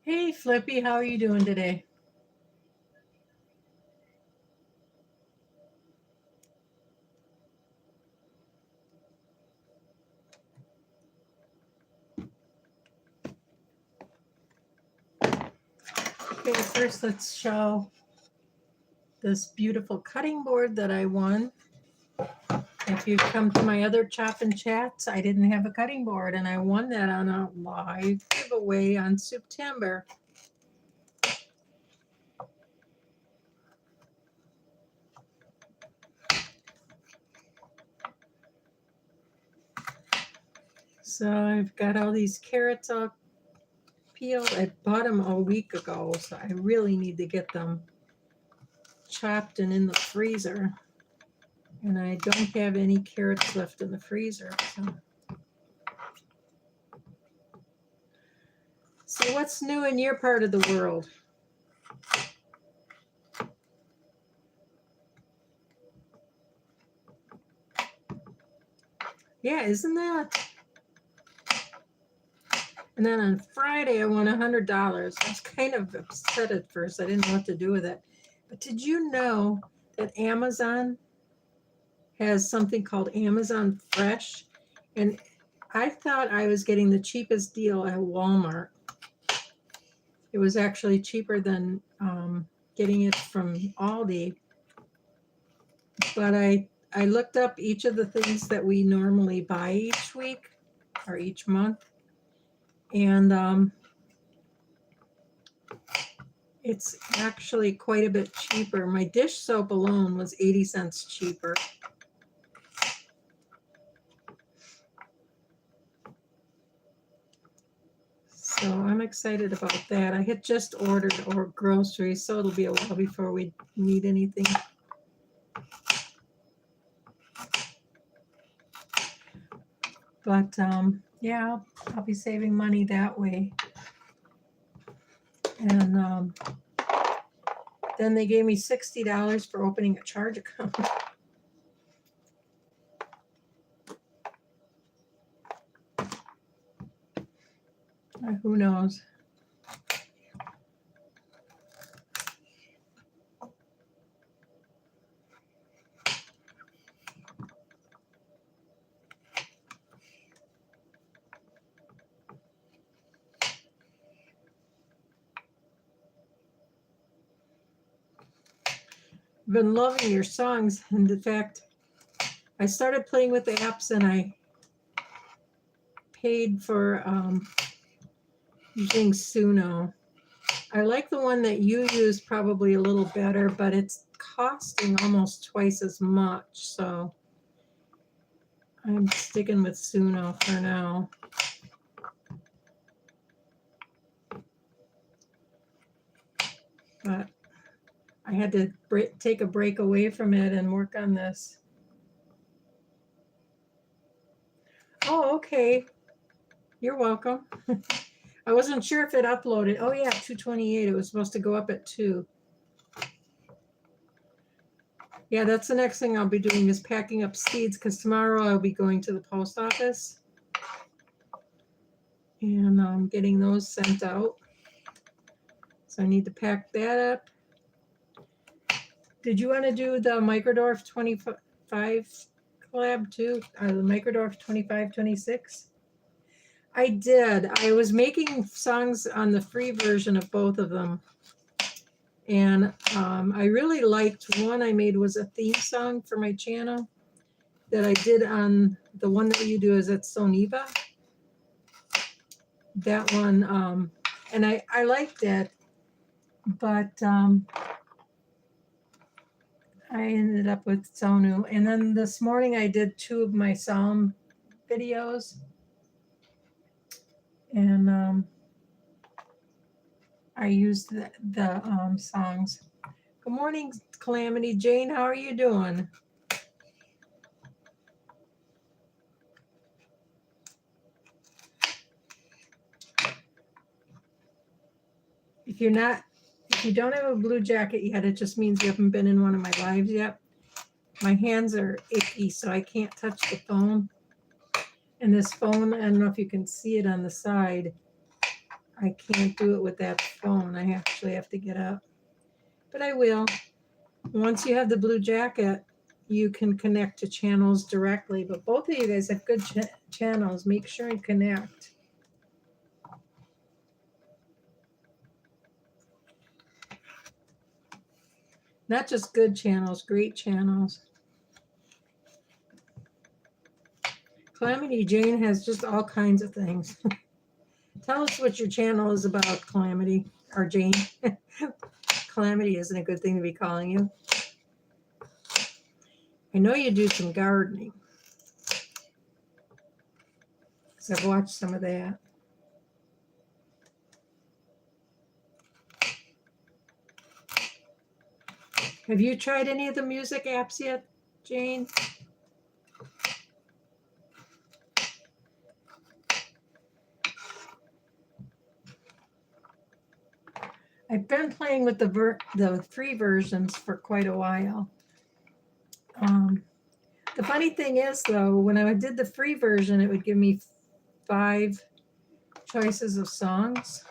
Hey Flippy, how are you doing today? Okay, first let's show this beautiful cutting board that I won. If you've come to my other chop and chats, I didn't have a cutting board and I won that on a live giveaway on September. So I've got all these carrots all peeled. I bought them a week ago, so I really need to get them chopped and in the freezer. And I don't have any carrots left in the freezer. So what's new in your part of the world? Yeah, isn't that? And then on Friday, I won $100. I was kind of upset at first. I didn't know what to do with it. But did you know that Amazon has something called Amazon Fresh? And I thought I was getting the cheapest deal at Walmart. It was actually cheaper than getting it from Aldi. But I looked up each of the things that we normally buy each week or each month. And it's actually quite a bit cheaper. My dish soap alone was 80 cents cheaper. So I'm excited about that. I had just ordered groceries, so it'll be a while before we need anything. But yeah, I'll be saving money that way. And then they gave me $60 for opening a charge account. Who knows? Been loving your songs, and in fact, I started playing with the apps and I paid for using Suno. I like the one that you use probably a little better, but it's costing almost twice as much, so I'm sticking with Suno for now. But I had to take a break away from it and work on this. Oh, okay. You're welcome. I wasn't sure if it uploaded. Oh yeah, 2:28. It was supposed to go up at 2. Yeah, that's the next thing I'll be doing is packing up seeds because tomorrow I'll be going to the post office and getting those sent out. So I need to pack that up. Did you want to do the Microdorf 25 collab too? The Microdorf 2526? I did. I was making songs on the free version of both of them. And I really liked one I made was a theme song for my channel that I did on the one that you do is at Soniva. That one, and I liked it, but I ended up with Sonu. And then this morning I did 2 of my Psalm videos. And I used the songs. Good morning, Calamity Jane. How are you doing? If you don't have a blue jacket yet, it just means you haven't been in one of my lives yet. My hands are icky, so I can't touch the phone. And this phone, I don't know if you can see it on the side. I can't do it with that phone. I actually have to get up. But I will. Once you have the Blue Jacket, you can connect to channels directly. But both of you guys have good channels. Make sure and connect. Not just good channels, great channels. Calamity Jane has just all kinds of things. Tell us what your channel is about, Calamity, or Jane. Calamity isn't a good thing to be calling you. I know you do some gardening, because I've watched some of that. Have you tried any of the music apps yet, Jane? I've been playing with the free versions for quite a while. The funny thing is, though, when I did the free version, it would give me 5 choices of songs.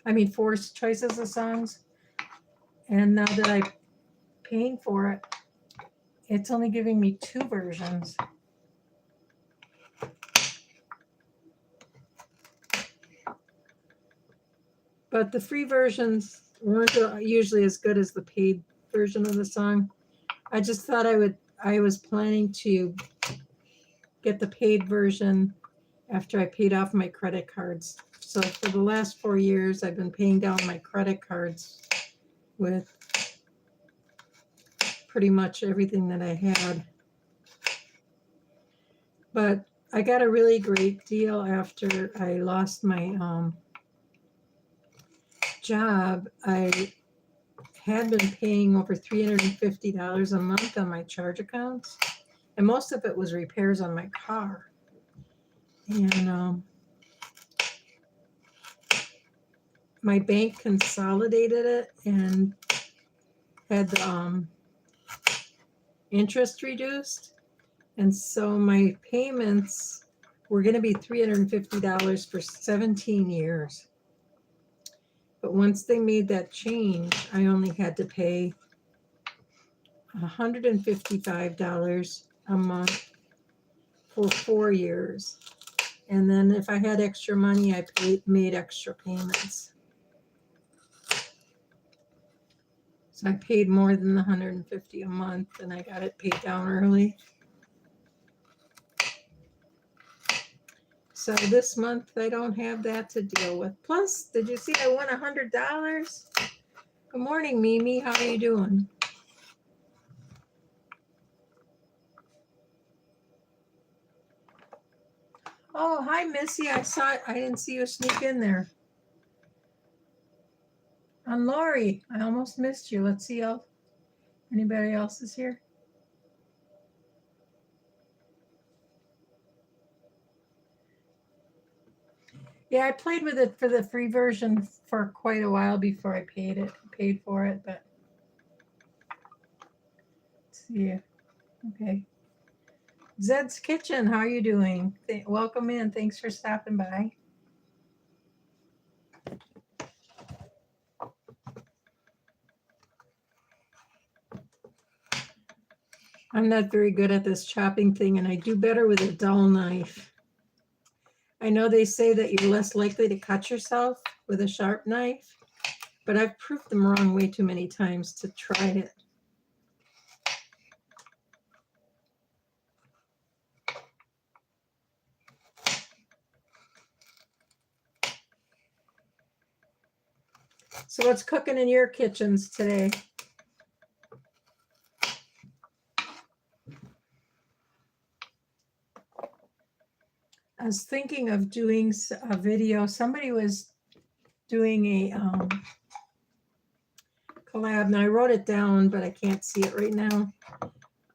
I mean, 4 choices of songs. And now that I'm paying for it, it's only giving me 2 versions. But the free versions weren't usually as good as the paid version of the song. I just thought I was planning to get the paid version after I paid off my credit cards. So for the last 4 years, I've been paying down my credit cards with pretty much everything that I had. But I got a really great deal after I lost my job. I had been paying over $350 a month on my charge accounts, and most of it was repairs on my car. And my bank consolidated it and had the interest reduced, and so my payments were going to be $350 for 17 years. But once they made that change, I only had to pay $155 a month for 4 years. And then if I had extra money, I made extra payments. So I paid more than the $150 a month, and I got it paid down early. So this month I don't have that to deal with. Plus, did you see I won $100? Good morning, Mimi. How are you doing? Oh, hi, Missy. I didn't see you sneak in there. I'm Lori. I almost missed you. Let's see if anybody else is here. Yeah, I played with it for the free version for quite a while before I paid for it, but let's see. Okay. Zed's Kitchen, how are you doing? Welcome in. Thanks for stopping by. I'm not very good at this chopping thing, and I do better with a dull knife. I know they say that you're less likely to cut yourself with a sharp knife, but I've proved them wrong way too many times to try it. So what's cooking in your kitchens today? I was thinking of doing a video. Somebody was doing a collab. Now I wrote it down, but I can't see it right now.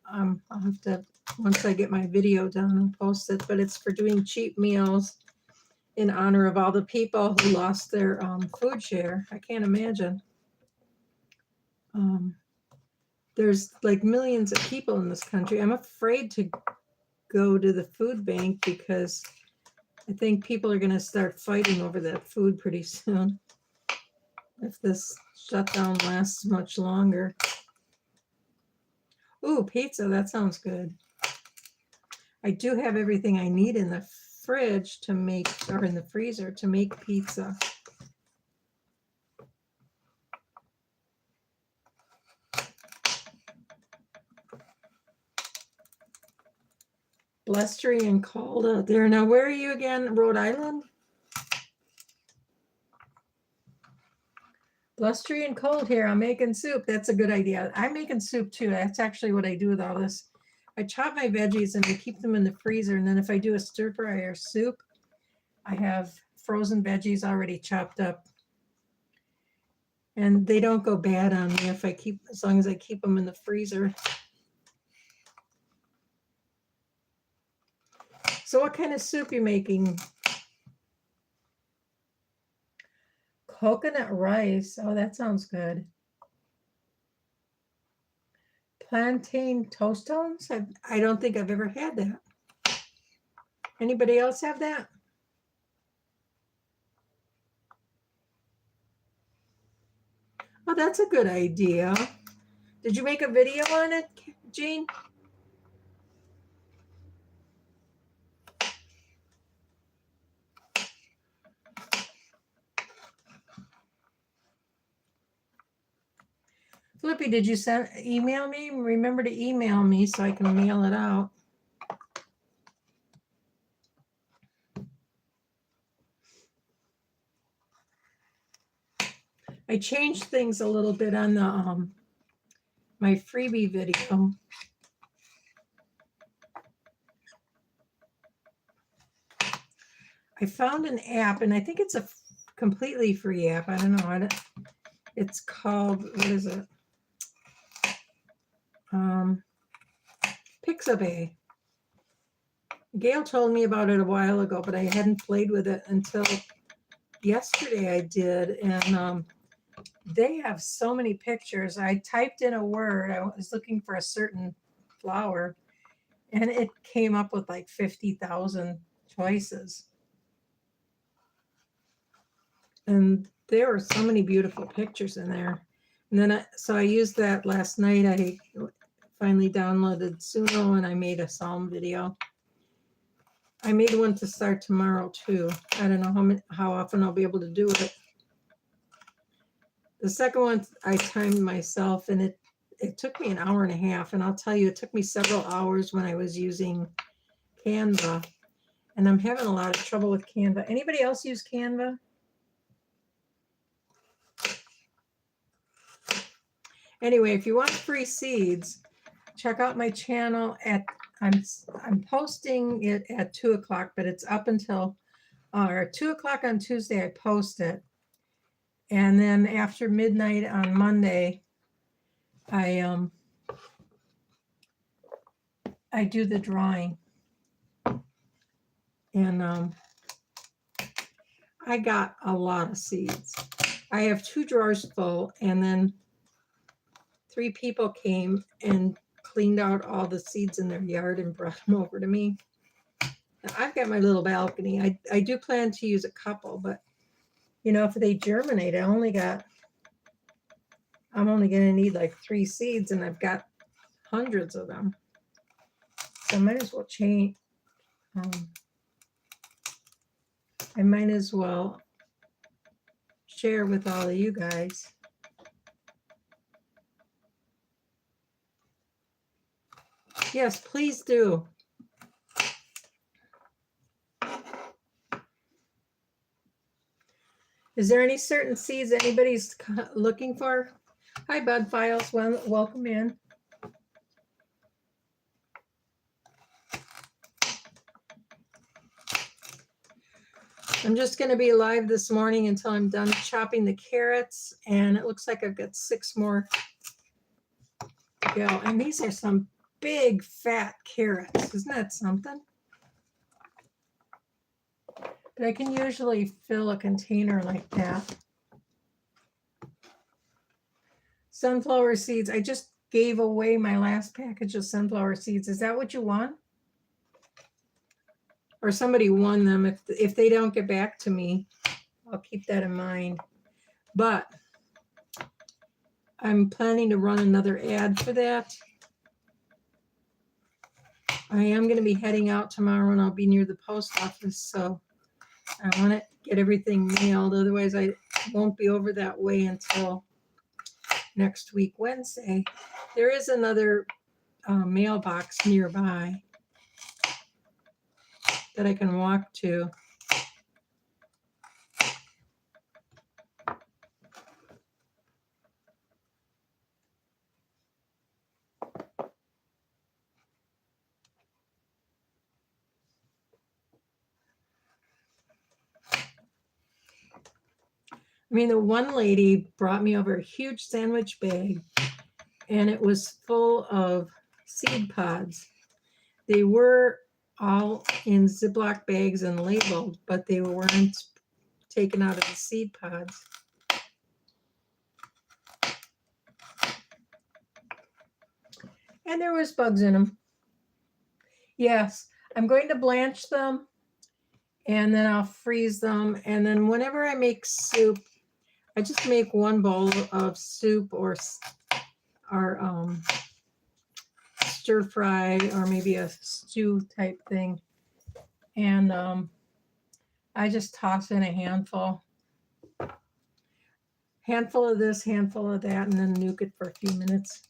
I'll have to, once I get my video done, I'll post it. But it's for doing cheap meals in honor of all the people who lost their food share. I can't imagine. There's like millions of people in this country. I'm afraid to go to the food bank because I think people are going to start fighting over that food pretty soon if this shutdown lasts much longer. Ooh, pizza, that sounds good. I do have everything I need in the fridge to make, or in the freezer to make pizza. Blustery and cold out there. Now, where are you again? Rhode Island? Blustery and cold here. I'm making soup. That's a good idea. I'm making soup too. That's actually what I do with all this. I chop my veggies and I keep them in the freezer. And then if I do a stir fry or soup, I have frozen veggies already chopped up. And they don't go bad on me if I keep, as long as I keep them in the freezer. So what kind of soup you making? Coconut rice. Oh, that sounds good. Plantain tostones? I don't think I've ever had that. Anybody else have that? Oh, that's a good idea. Did you make a video on it, Jean? Flippy, did you email me? Remember to email me so I can mail it out. I changed things a little bit on the my freebie video. I found an app, and I think it's a completely free app. I don't know. It's called, what is it? Pixabay. Gail told me about it a while ago, but I hadn't played with it until yesterday I did. And they have so many pictures. I typed in a word. I was looking for a certain flower, and it came up with like 50,000 choices. And there were so many beautiful pictures in there. And then so I used that last night. I finally downloaded Suno and I made a psalm video. I made one to start tomorrow too. I don't know how often I'll be able to do it. The second one I timed myself, and it took me an hour and a half. And I'll tell you, it took me several hours when I was using Canva. And I'm having a lot of trouble with Canva. Anybody else use Canva? Anyway, if you want free seeds, check out my channel at, I'm posting it at 2 o'clock, but it's up until 2 o'clock on Tuesday, I post it. And then after midnight on Monday, I do the drawing. And I got a lot of seeds. I have 2 drawers full, and then 3 people came and cleaned out all the seeds in their yard and brought them over to me. Now, I've got my little balcony. I do plan to use a couple, but you know, if they germinate, I'm only going to need like 3 seeds, and I've got hundreds of them. So I might as well change. I might as well share with all of you guys. Yes, please do. Is there any certain seeds anybody's looking for? Hi, Bud Files. Welcome in. I'm just going to be live this morning until I'm done chopping the carrots, and it looks like I've got 6 more to go. And these are some big, fat carrots. Isn't that something? But I can usually fill a container like that. Sunflower seeds. I just gave away my last package of sunflower seeds. Is that what you want? or somebody won them. If they don't get back to me, I'll keep that in mind. But I'm planning to run another ad for that. I am going to be heading out tomorrow, and I'll be near the post office, so I want to get everything mailed. Otherwise, I won't be over that way until next week, Wednesday. There is another mailbox nearby that I can walk to. I mean, the one lady brought me over a huge sandwich bag, and it was full of seed pods. They were all in Ziploc bags and labeled, but they weren't taken out of the seed pods. And there was bugs in them. Yes, I'm going to blanch them, and then I'll freeze them. And then whenever I make soup, I just make one bowl of soup or stir fry, or maybe a stew type thing. And I just toss in a handful of this, handful of that, and then nuke it for a few minutes.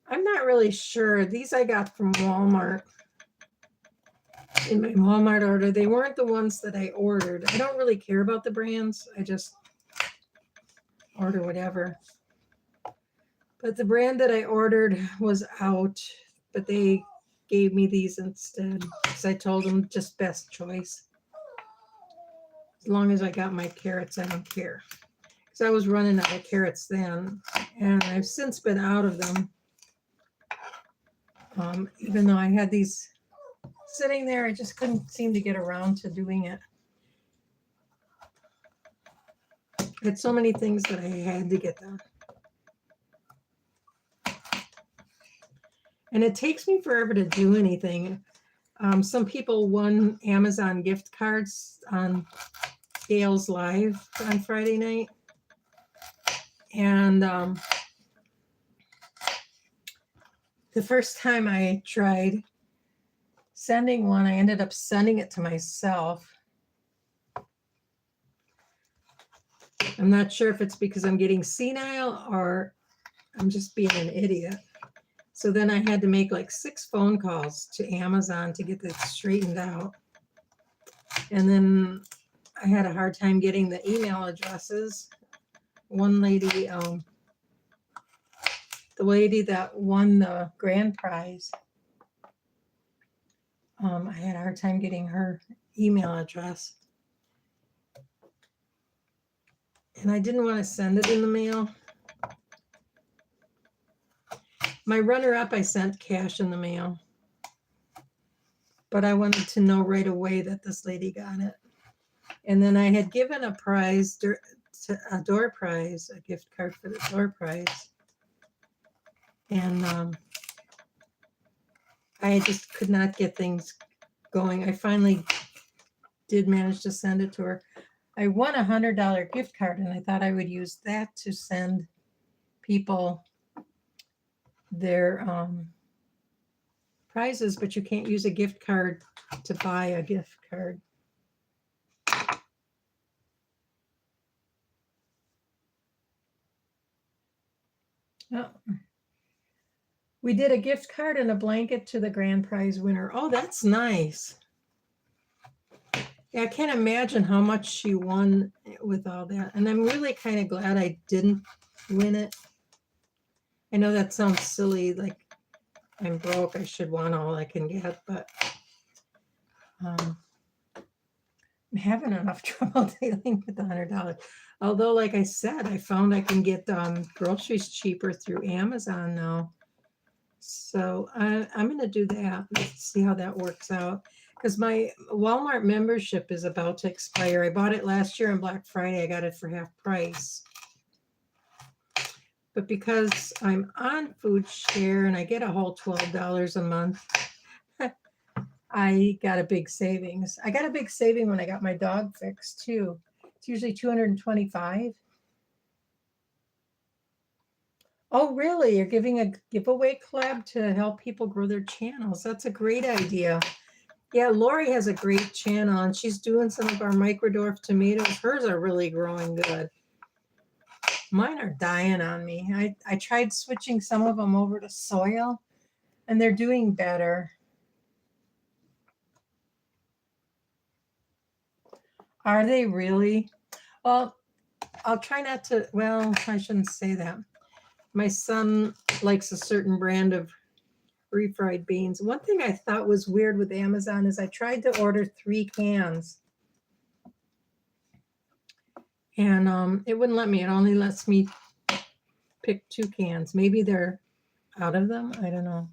I'm not really sure. These I got from Walmart. In my Walmart order, they weren't the ones that I ordered. I don't really care about the brands. I just order whatever. But the brand that I ordered was out, but they gave me these instead because I told them just best choice. As long as I got my carrots, I don't care. Because I was running out of carrots then, and I've since been out of them. Even though I had these sitting there, I just couldn't seem to get around to doing it. I had so many things that I had to get done. And it takes me forever to do anything. Some people won Amazon gift cards on Gail's Live on Friday night. And the first time I tried sending one, I ended up sending it to myself. I'm not sure if it's because I'm getting senile or I'm just being an idiot. So then I had to make like 6 phone calls to Amazon to get this straightened out. And then I had a hard time getting the email addresses. One lady, the lady that won the grand prize, I had a hard time getting her email address. And I didn't want to send it in the mail. My runner-up, I sent cash in the mail. But I wanted to know right away that this lady got it. And then I had given a prize, a door prize, a gift card for the door prize. And I just could not get things going. I finally did manage to send it to her. I won a $100 gift card, and I thought I would use that to send people their prizes, but you can't use a gift card to buy a gift card. Oh. We did a gift card and a blanket to the grand prize winner. Oh, that's nice. Yeah, I can't imagine how much she won with all that. And I'm really kind of glad I didn't win it. I know that sounds silly, like I'm broke, I should want all I can get, but I'm having enough trouble dealing with $100. Although, like I said, I found I can get groceries cheaper through Amazon now. So I'm going to do that. Let's see how that works out. Because my Walmart membership is about to expire. I bought it last year on Black Friday. I got it for half price. But because I'm on food share and I get a whole $12 a month, I got a big savings. I got a big saving when I got my dog fixed too. It's usually 225. Oh, really? You're giving a giveaway club to help people grow their channels. That's a great idea. Yeah, Lori has a great channel and she's doing some of our Microdorf tomatoes. Hers are really growing good. Mine are dying on me. I tried switching some of them over to soil and they're doing better. Are they really? Well, I'll try not to, well, I shouldn't say that. My son likes a certain brand of refried beans. One thing I thought was weird with Amazon is I tried to order 3 cans and it wouldn't let me. It only lets me pick 2 cans. Maybe they're out of them. I don't know.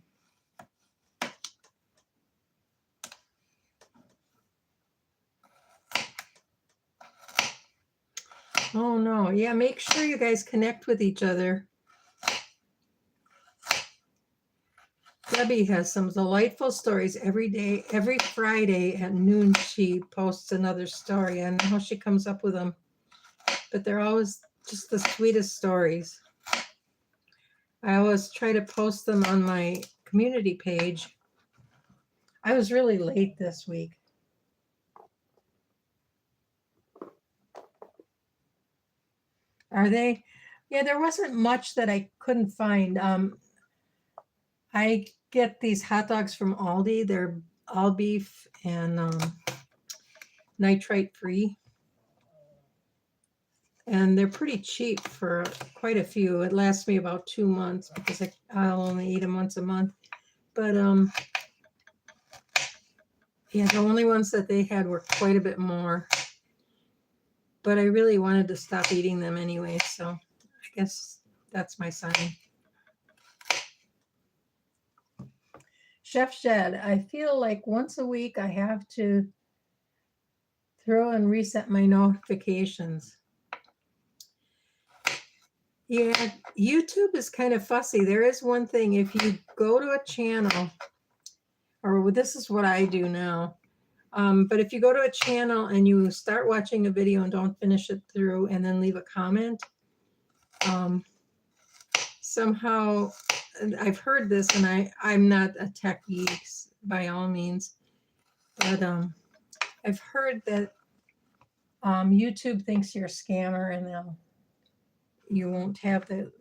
Oh no. Yeah, make sure you guys connect with each other. Debbie has some delightful stories every day. Every Friday at noon, she posts another story. I don't know how she comes up with them, but they're always just the sweetest stories. I always try to post them on my community page. I was really late this week. Are they? Yeah, there wasn't much that I couldn't find. I get these hot dogs from Aldi. They're all beef and nitrite free. And they're pretty cheap for quite a few. It lasts me about 2 months because I'll only eat them once a month. But yeah, the only ones that they had were quite a bit more. But I really wanted to stop eating them anyway, so I guess that's my sign. Chef Shed, I feel like once a week I have to throw and reset my notifications. Yeah, YouTube is kind of fussy. There is one thing, if you go to a channel, or this is what I do now, but if you go to a channel and you start watching a video and don't finish it through and then leave a comment, somehow, I've heard this, and I'm not a tech geek by all means, but I've heard that YouTube thinks you're a scammer and you won't have the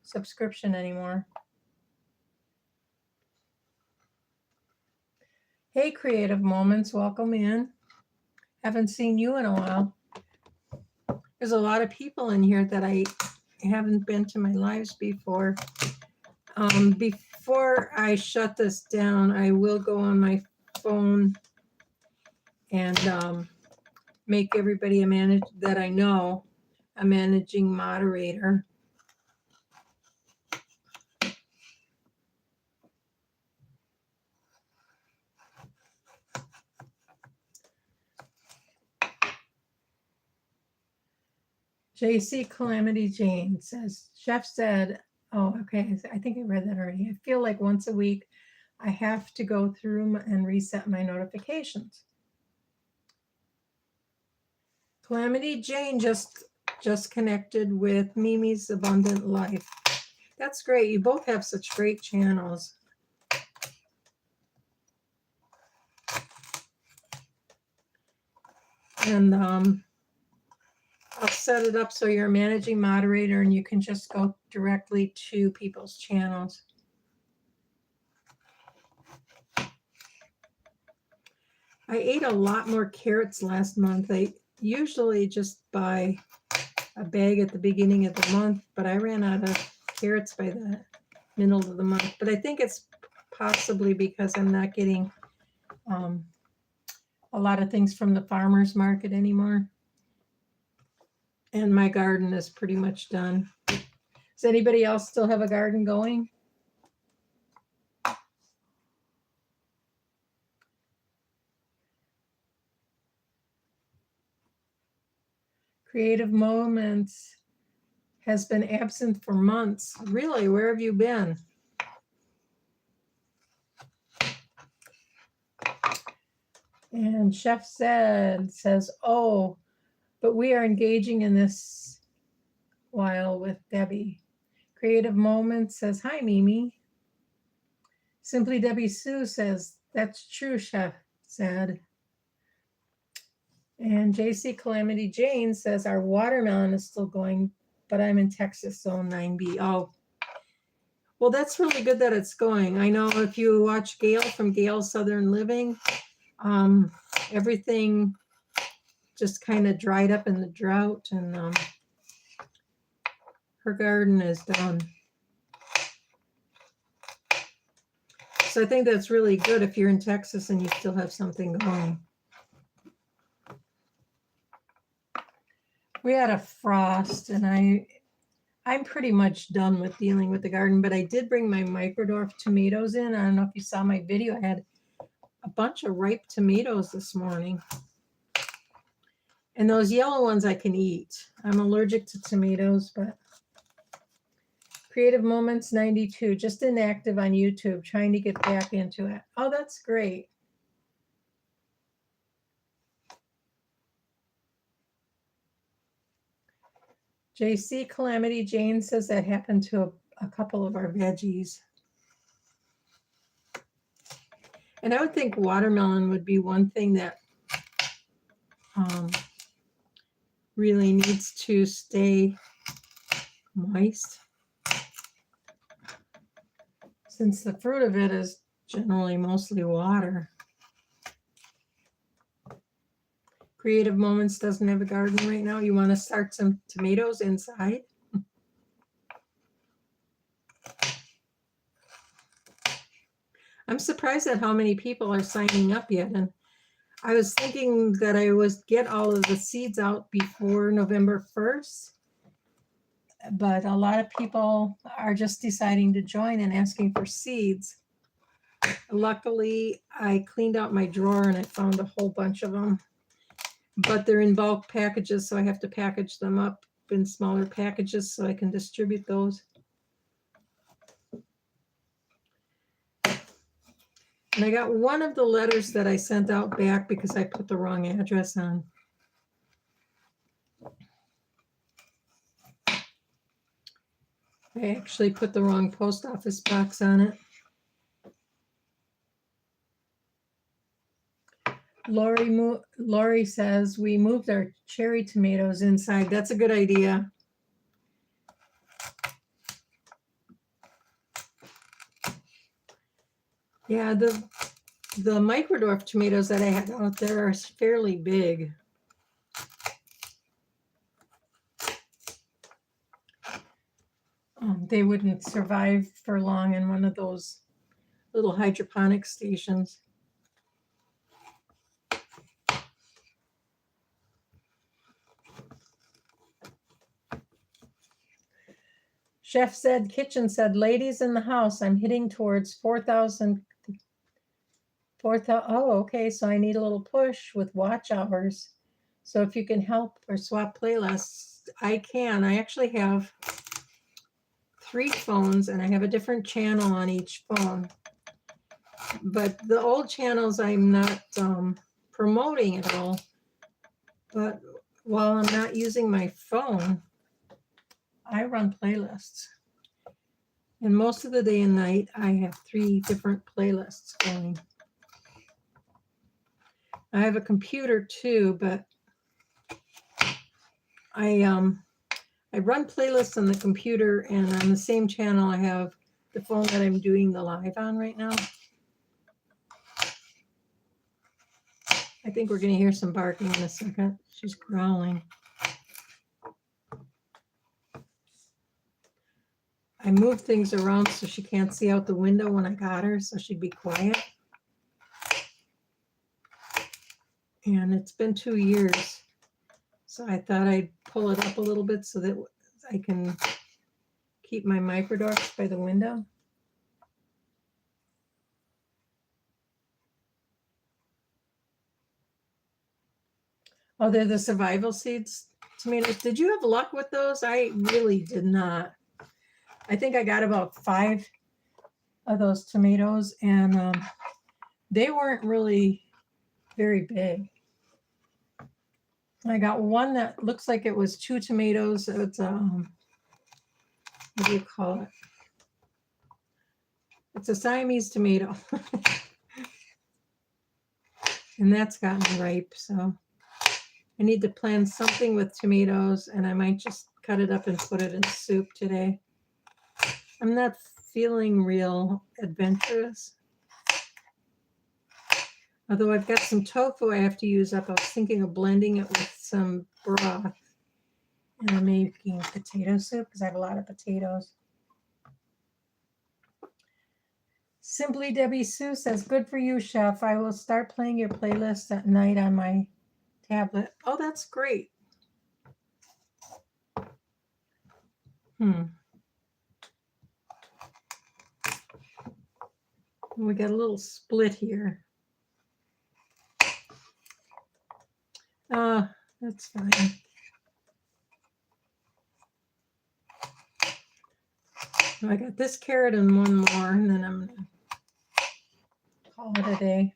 subscription anymore. Hey, Creative Moments, welcome in. Haven't seen you in a while. There's a lot of people in here that I haven't been to my lives before. Before I shut this down, I will go on my phone and make everybody that I know a managing moderator. JC Calamity Jane says, Chef said, oh, okay, I think I read that already. I feel like once a week I have to go through and reset my notifications. Calamity Jane just connected with Mimi's Abundant Life. That's great. You both have such great channels. And I'll set it up so you're a managing moderator and you can just go directly to people's channels. I ate a lot more carrots last month. I usually just buy a bag at the beginning of the month, but I ran out of carrots by the middle of the month. But I think it's possibly because I'm not getting a lot of things from the farmer's market anymore. And my garden is pretty much done. Does anybody else still have a garden going? Creative Moments has been absent for months. Really, where have you been? And Chef says, oh, but we are engaging in this while with Debbie. Creative Moments says, hi, Mimi. Simply Debbie Sue says, that's true, Chef said. And JC Calamity Jane says, our watermelon is still going, but I'm in Texas, zone 9B. Oh, well, that's really good that it's going. I know if you watch Gail from Gail's Southern Living, everything just kind of dried up in the drought, and her garden is done. So I think that's really good if you're in Texas and you still have something going. We had a frost, and I'm pretty much done with dealing with the garden, but I did bring my Microdorf tomatoes in. I don't know if you saw my video. I had a bunch of ripe tomatoes this morning. And those yellow ones I can eat. I'm allergic to tomatoes, but Creative Moments 92, just inactive on YouTube, trying to get back into it. Oh, that's great. JC Calamity Jane says that happened to a couple of our veggies. And I would think watermelon would be one thing that really needs to stay moist, since the fruit of it is generally mostly water. Creative Moments doesn't have a garden right now. You want to start some tomatoes inside? I'm surprised at how many people are signing up yet. And I was thinking that I would get all of the seeds out before November 1st. But a lot of people are just deciding to join and asking for seeds. Luckily, I cleaned out my drawer and I found a whole bunch of them. But they're in bulk packages, so I have to package them up in smaller packages so I can distribute those. And I got one of the letters that I sent out back because I put the wrong address on. I actually put the wrong post office box on it. Lori says, we moved our cherry tomatoes inside. That's a good idea. Yeah, the Microdorf tomatoes that I had out there are fairly big. They wouldn't survive for long in one of those little hydroponic stations. Chef said, Kitchen said, ladies in the house, I'm hitting towards 4,000. Oh, okay, so I need a little push with watch hours. So if you can help or swap playlists, I can. I actually have 3 phones and I have a different channel on each phone. But the old channels I'm not promoting at all. But while I'm not using my phone, I run playlists. And most of the day and night, I have 3 different playlists going. I have a computer too, but I run playlists on the computer, and on the same channel, I have the phone that I'm doing the live on right now. I think we're going to hear some barking in a second. She's growling. I moved things around so she can't see out the window when I got her, so she'd be quiet. And it's been 2 years, so I thought I'd pull it up a little bit so that I can keep my Microdorfs by the window. Oh, they're the survival seeds tomatoes. Did you have luck with those? I really did not. I think I got about 5 of those tomatoes, and they weren't really very big. I got one that looks like it was 2 tomatoes. It's what do you call it? It's a Siamese tomato. And that's gotten ripe, so I need to plan something with tomatoes, and I might just cut it up and put it in soup today. I'm not feeling real adventurous. Although I've got some tofu I have to use up. I was thinking of blending it with some broth. And I'm making potato soup because I have a lot of potatoes. Simply Debbie Sue says, good for you, Chef. I will start playing your playlist at night on my tablet. Oh, that's great. We got a little split here. That's fine. I got this carrot and one more, and then I'm going to call it a day.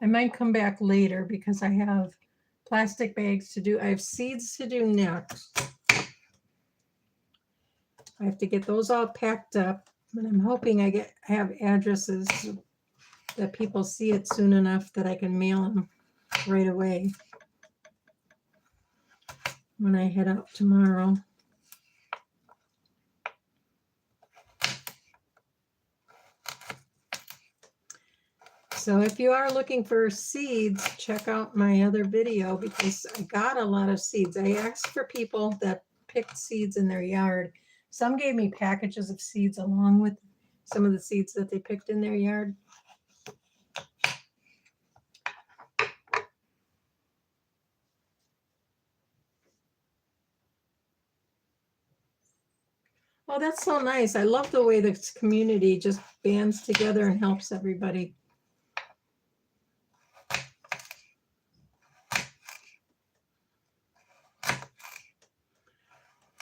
I might come back later because I have plastic bags to do. I have seeds to do next. I have to get those all packed up, but I'm hoping I have addresses that people see it soon enough that I can mail them right away when I head out tomorrow. So if you are looking for seeds, check out my other video because I got a lot of seeds. I asked for people that picked seeds in their yard. Some gave me packages of seeds along with some of the seeds that they picked in their yard. Oh, that's so nice. I love the way this community just bands together and helps everybody.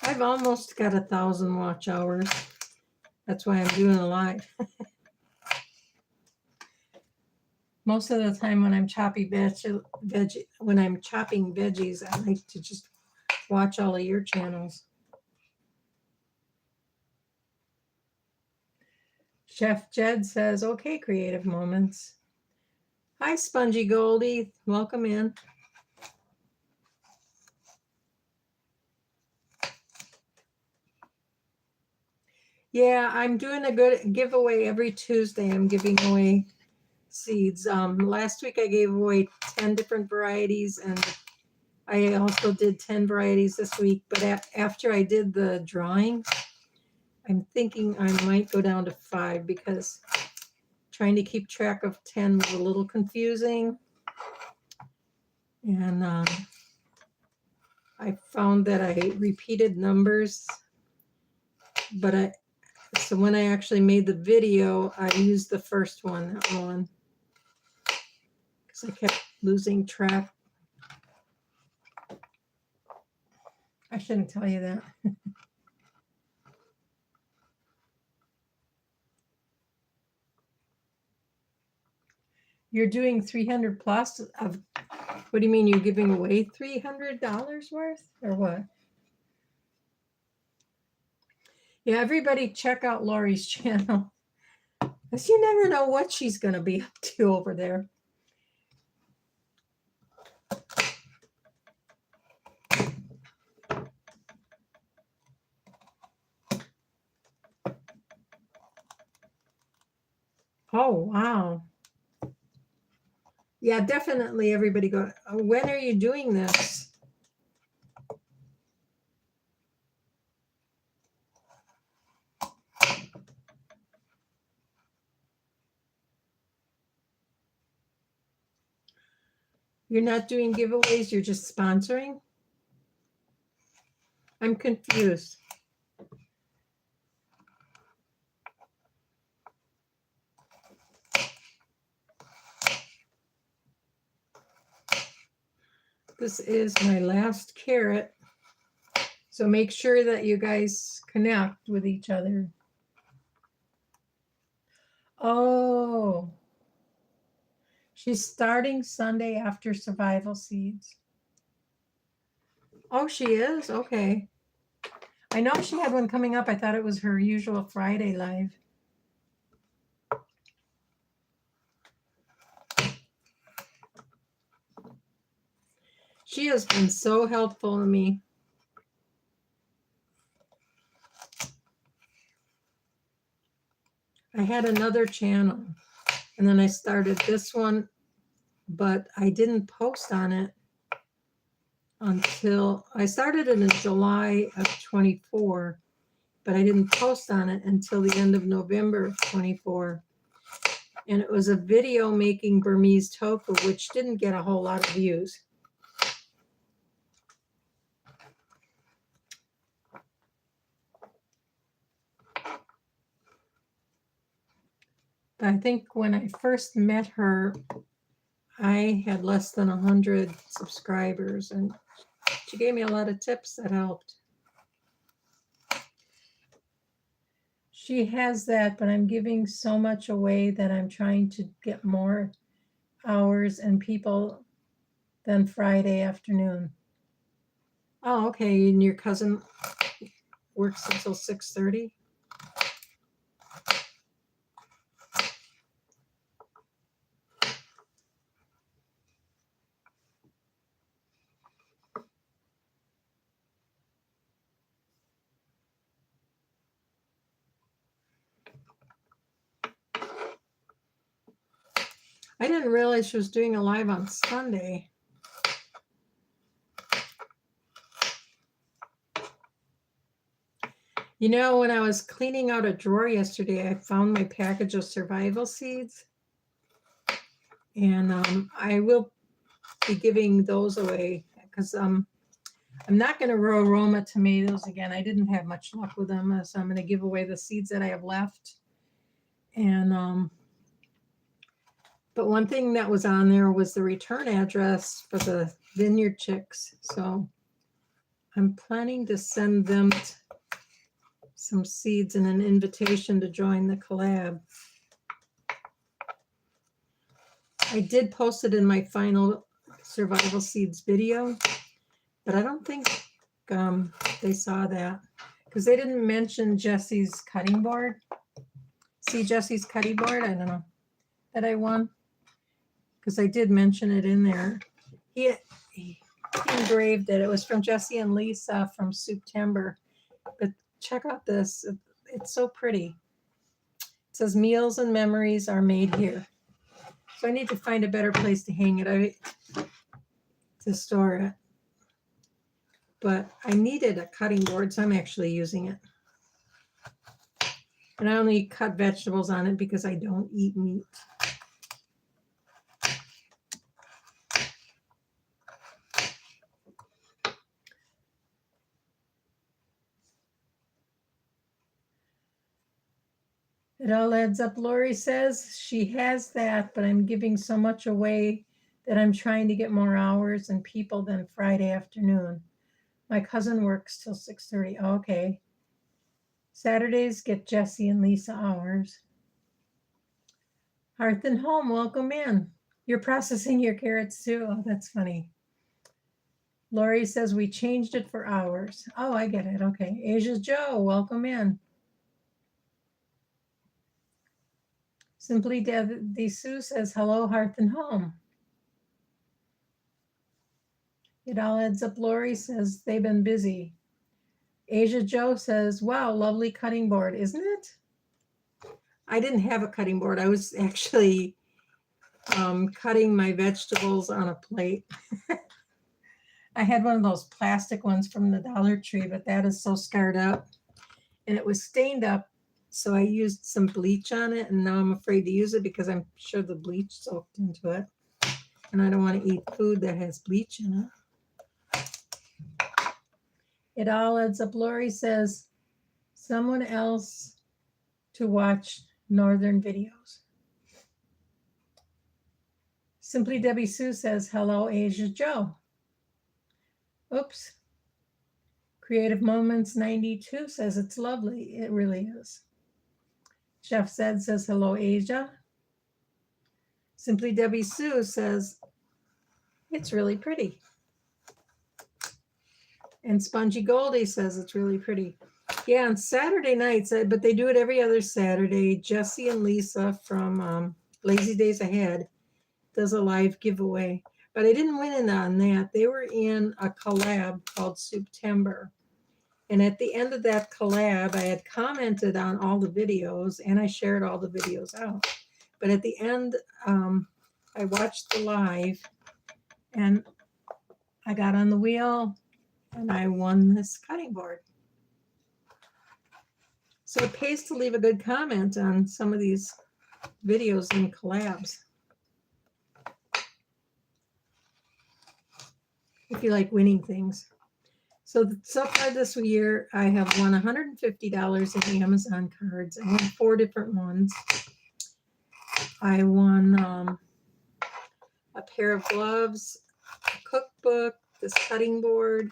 I've almost got 1,000 watch hours. That's why I'm doing a live. Most of the time when I'm chopping veggies, I like to just watch all of your channels. Chef Jed says, okay, Creative Moments. Hi, Spongy Goldie. Welcome in. Yeah, I'm doing a good giveaway every Tuesday. I'm giving away seeds. Last week I gave away 10 different varieties, and I also did 10 varieties this week. But after I did the drawing, I'm thinking I might go down to 5 because trying to keep track of 10 was a little confusing. And I found that I repeated numbers, but so when I actually made the video, I used the first one, that one, because I kept losing track. I shouldn't tell you that. You're doing 300 plus of, what do you mean you're giving away $300 worth or what? Yeah, everybody check out Lori's channel. Because you never know what she's going to be up to over there. Oh, wow. Yeah, definitely everybody go. When are you doing this? You're not doing giveaways, you're just sponsoring? I'm confused. This is my last carrot. So make sure that you guys connect with each other. Oh, She's starting Sunday after Survival Seeds. Oh, she is? Okay. I know she had one coming up. I thought it was her usual Friday live. She has been so helpful to me. I had another channel and then I started this one, but I didn't post on it until I started it in July of 24, but I didn't post on it until the end of November of 24. And it was a video making Burmese tofu, which didn't get a whole lot of views. But I think when I first met her, I had less than 100 subscribers, and she gave me a lot of tips that helped. She has that, but I'm giving so much away that I'm trying to get more hours and people than Friday afternoon. Oh, okay. And your cousin works until 6:30? I didn't realize she was doing a live on Sunday. You know, when I was cleaning out a drawer yesterday, I found my package of survival seeds. And I will be giving those away because I'm not going to grow Roma tomatoes again. I didn't have much luck with them, so I'm going to give away the seeds that I have left. And but one thing that was on there was the return address for the vineyard chicks. So I'm planning to send them some seeds and an invitation to join the collab. I did post it in my final survival seeds video, but I don't think they saw that because they didn't mention Jesse's cutting board. See Jesse's cutting board? I don't know that I won because I did mention it in there. He engraved it. It was from Jesse and Lisa from September. But check out this. It's so pretty. It says meals and memories are made here. So I need to find a better place to hang it, to store it. But I needed a cutting board, so I'm actually using it. And I only cut vegetables on it because I don't eat meat. It all adds up, Lori says. She has that, but I'm giving so much away that I'm trying to get more hours and people than Friday afternoon. My cousin works till 6:30. Oh, okay. Saturdays get Jesse and Lisa hours. Hearth and Home, welcome in. You're processing your carrots too. Oh, that's funny. Lori says we changed it for hours. Oh, I get it. Okay. Asia Joe, welcome in. Simply Sue says hello, Hearth and Home. It all adds up. Lori says they've been busy. Asia Joe says, wow, lovely cutting board, isn't it? I didn't have a cutting board. I was actually cutting my vegetables on a plate. I had one of those plastic ones from the Dollar Tree, but that is so scarred up. And it was stained up, so I used some bleach on it, and now I'm afraid to use it because I'm sure the bleach soaked into it. And I don't want to eat food that has bleach in it. It all adds up. Lori says, someone else to watch Northern videos. Simply Debbie Sue says, hello, Asia Joe. Oops. Creative Moments 92 says, it's lovely. It really is. Chef Zed says, hello, Asia. Simply Debbie Sue says, it's really pretty. And Spongy Goldie says it's really pretty. Yeah, on Saturday nights, but they do it every other Saturday. Jesse and Lisa from Lazy Days Ahead does a live giveaway. But I didn't win on that. They were in a collab called September. And at the end of that collab, I had commented on all the videos and I shared all the videos out. But at the end, I watched the live and I got on the wheel and I won this cutting board. So it pays to leave a good comment on some of these videos and collabs. If you like winning things. So far this year, I have won $150 in Amazon cards. I won 4 different ones. I won a pair of gloves, a cookbook, this cutting board.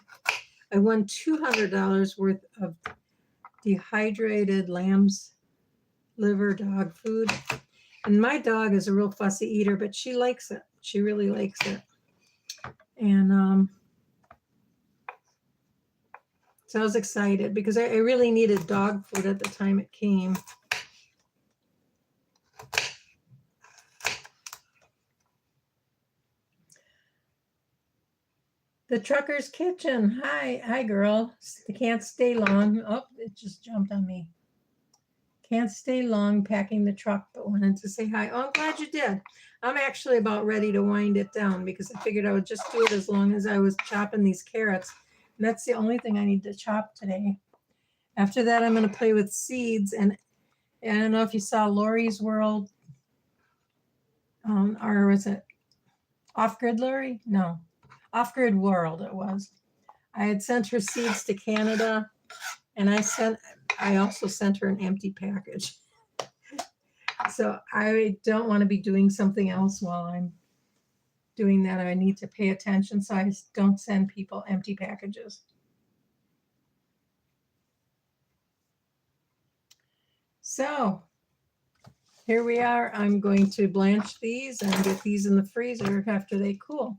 I won $200 worth of dehydrated lamb's liver dog food. And my dog is a real fussy eater, but she likes it. She really likes it. And so I was excited because I really needed dog food at the time it came. The Trucker's Kitchen. Hi, girl. Can't stay long. Oh, it just jumped on me. Can't stay long packing the truck, but wanted to say hi. Oh, I'm glad you did. I'm actually about ready to wind it down because I figured I would just do it as long as I was chopping these carrots. And that's the only thing I need to chop today. After that, I'm going to play with seeds. And I don't know if you saw Lori's World, or was it Off-Grid Lori? No, Off-Grid World it was. I had sent her seeds to Canada, and I also sent her an empty package. So I don't want to be doing something else while I'm doing that. I need to pay attention, so I don't send people empty packages. So here we are. I'm going to blanch these and get these in the freezer after they cool.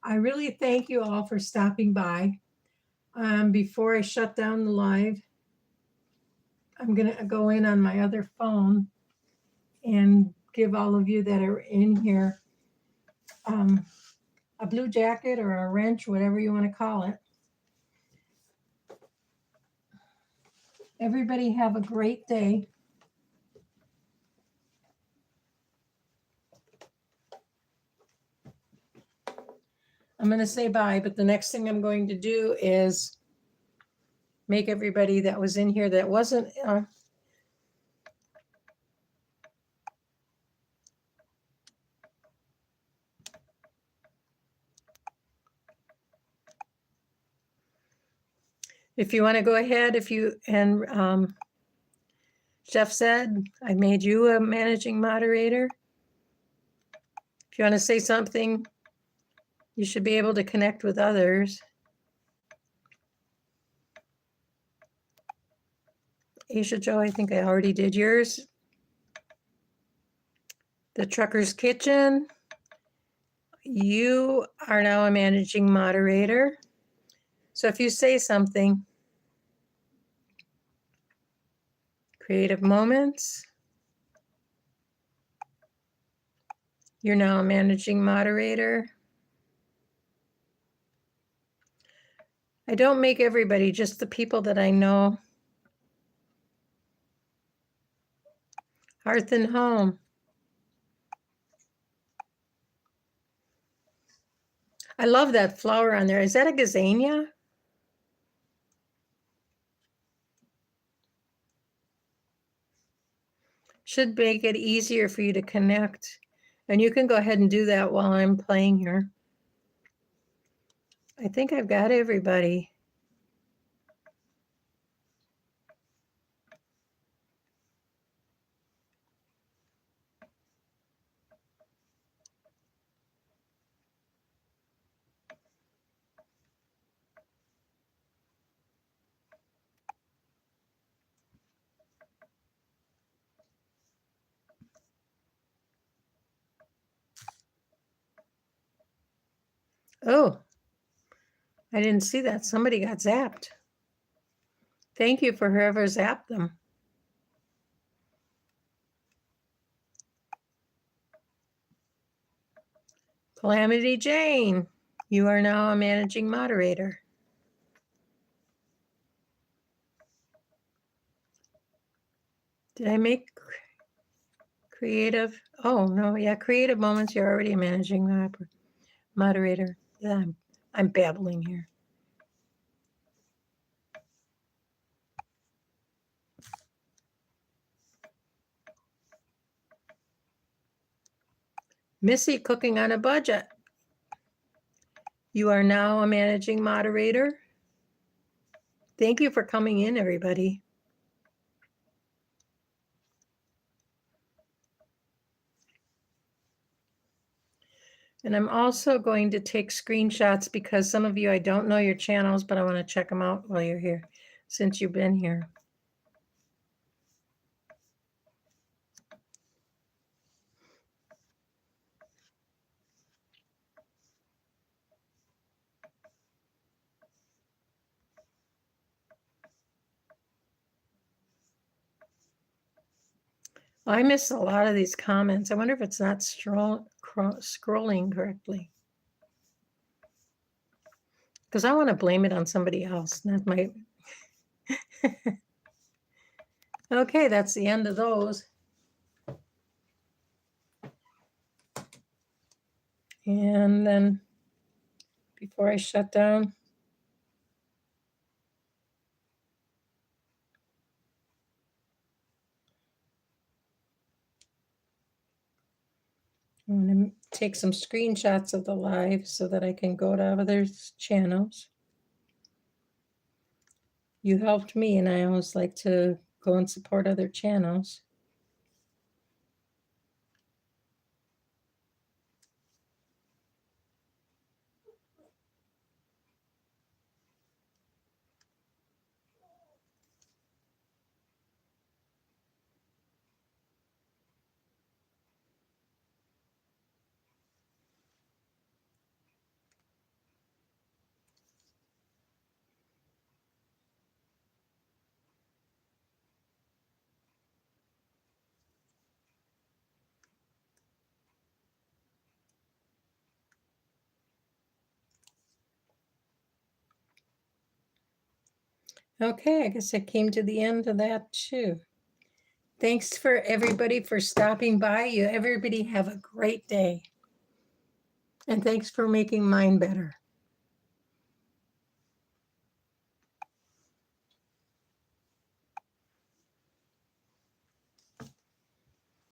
I really thank you all for stopping by. Before I shut down the live, I'm going to go in on my other phone and give all of you that are in here a blue jacket or a wrench, whatever you want to call it. Everybody have a great day. I'm going to say bye, but the next thing I'm going to do is make everybody that was in here that wasn't if you want to go ahead, Jeff said, I made you a managing moderator. If you want to say something, you should be able to connect with others. Aisha Joe, I think I already did yours. The Trucker's Kitchen. You are now a managing moderator. So if you say something, Creative Moments. You're now a managing moderator. I don't make everybody, just the people that I know. Hearth and Home. I love that flower on there. Is that a gazania? Should make it easier for you to connect. And you can go ahead and do that while I'm playing here. I think I've got everybody. Oh, I didn't see that. Somebody got zapped. Thank you for whoever zapped them. Calamity Jane, you are now a managing moderator. Did I make creative? Oh, no. Yeah, creative moments. You're already a managing moderator. Yeah, I'm babbling here. Missy cooking on a budget. You are now a managing moderator. Thank you for coming in, everybody. And I'm also going to take screenshots because some of you, I don't know your channels, but I want to check them out while you're here, since you've been here. I miss a lot of these comments. I wonder if it's not scrolling correctly. Because I want to blame it on somebody else, not my... Okay, that's the end of those. And then before I shut down, I'm going to take some screenshots of the live so that I can go to other channels. You helped me, and I always like to go and support other channels. Okay, I guess I came to the end of that too. Thanks for everybody for stopping by. Everybody have a great day. And thanks for making mine better.